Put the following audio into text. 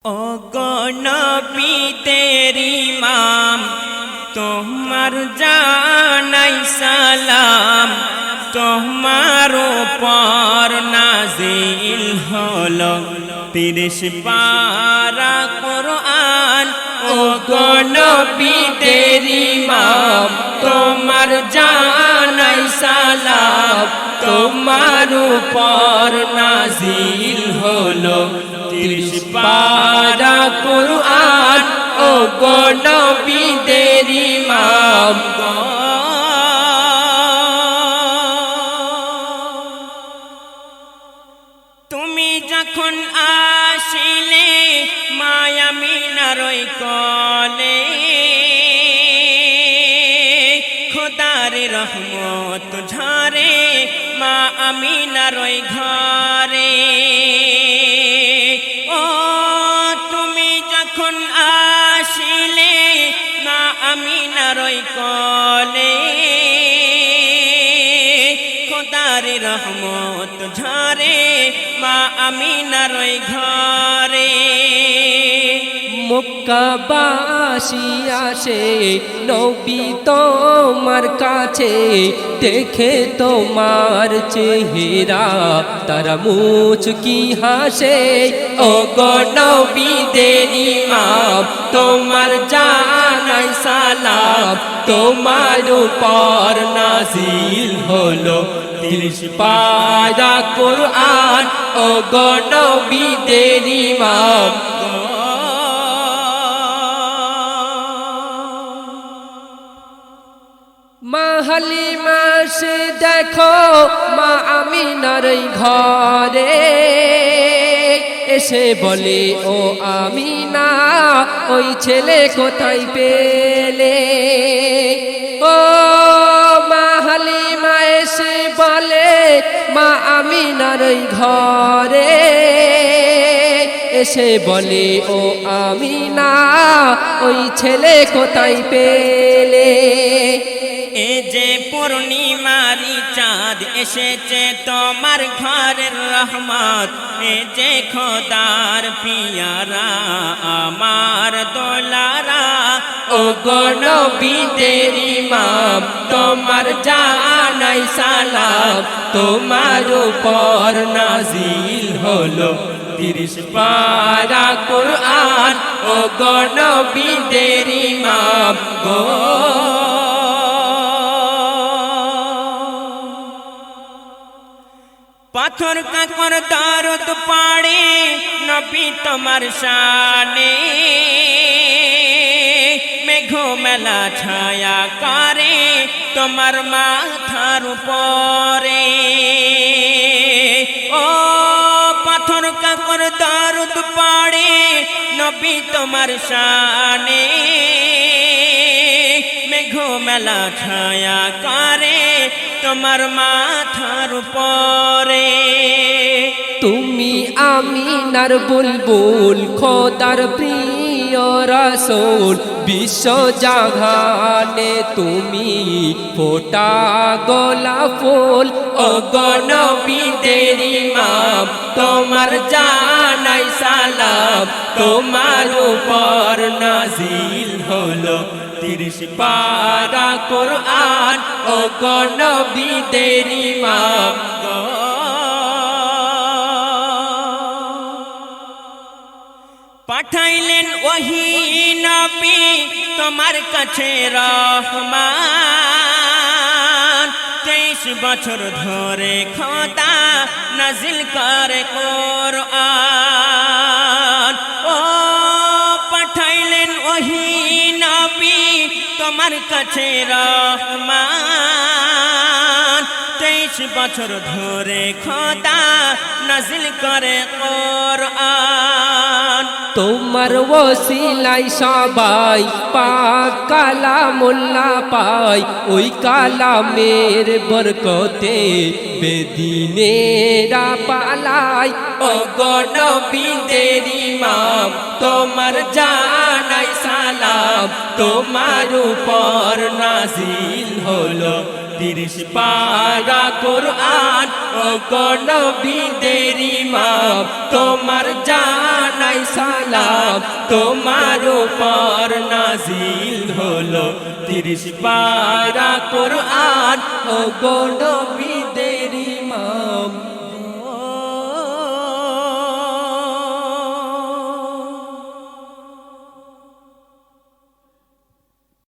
ओ गो नबी तेरी माम তোমার জানাই সালাম তোমার উপর নাজিল হলো 30 পারা কুরআন ও গো নবী তেরি মাম তোমার জানাই সালাম তোমার উপর নাজিল হলো 30 পারা কুরআন ও গো নবী তেরি মাম তুমি যখন আসিলে মায়া আমিনার ওই কোলে খোদার রহমত ঝরে মা আমিনার ওই ঘরে ও তুমি যখন আসিলে মা আমিনার ওই কোলে খোদার রহমত ঝরে মা আমিনার ওই ঘরে মক্কাবাসী আসে নবী তোমার কাছে দেখে তোমার চেহারা তারা মুচকি হাসে ও গো নবী তেরি মাম তোমার জানাই সালাম তোমার উপর নাজিল হলো 30 পারা কুরআন ও গো নবী তেরি মাম মা হালিমা সে দেখো মা আমিনার ঘরে এসে বলে ও আমিনা ওই ছেলে কোথায় পেলে ও মা হালিমা এসে বলে মা আমিনার ঘরে এসে বলে ও আমিনা ওই ছেলে কোথায় পেলে এ যে পূর্ণিমারি চাঁদ এসেছে তোমার ঘরের রহমত এ যে খোদার পিয়ারা আমার দোলারা ও গো নবী তেরি মাম তোমার জানাই সালাম তোমার উপর নাজিল হলো 30 পারা কুরআন ও গো নবী তেরি মাম গো পাথর কাকর দরদ পাড়ে নবী তোমার শানে মেঘ মেলা ছায়া করে তোমার মাথার উপরে ও পাথর কাকর দরদ পাড়ে নবী তোমার শানে মেঘ মেলা ছায়া করে তোমার মাথার উপরে তুমি আমিনার বুলবুল খোদার প্রিয় রাসূল বিশ্ব জাহানে তুমি ফোটা গোলাপ ফুল ও গো নবী তেরি মাম তোমার জানাই সালাম তোমার উপর নাজিল হলো 30 পারা কুরআন ও গো নবী তেরি মাম পাঠাইলেন ওহি নবী তোমার কাছে রহমান 23 বছর ধরে খোদা নাজিল করে কুরআন ও পাঠাইলেন ওহি নবী তোমার কাছে রহমান 23 বছর ধরে খোদা নাজিল করে কুরআন তোমার ওসিলাই সবাই পাক কালামুল্লাহ পায় ওই কালামের বরকতে বেদিনেরা পালায় ও গো নবী তেরি মাম তোমার জানাই সালাম সালাম তোমার উপর নাজিল হলো 30 পারা কোরআন ও নবীদের ইমাম তোমার জানাই সালাম তোমার উপর নাজিল হলো 30 পারা কোরআন ও নবী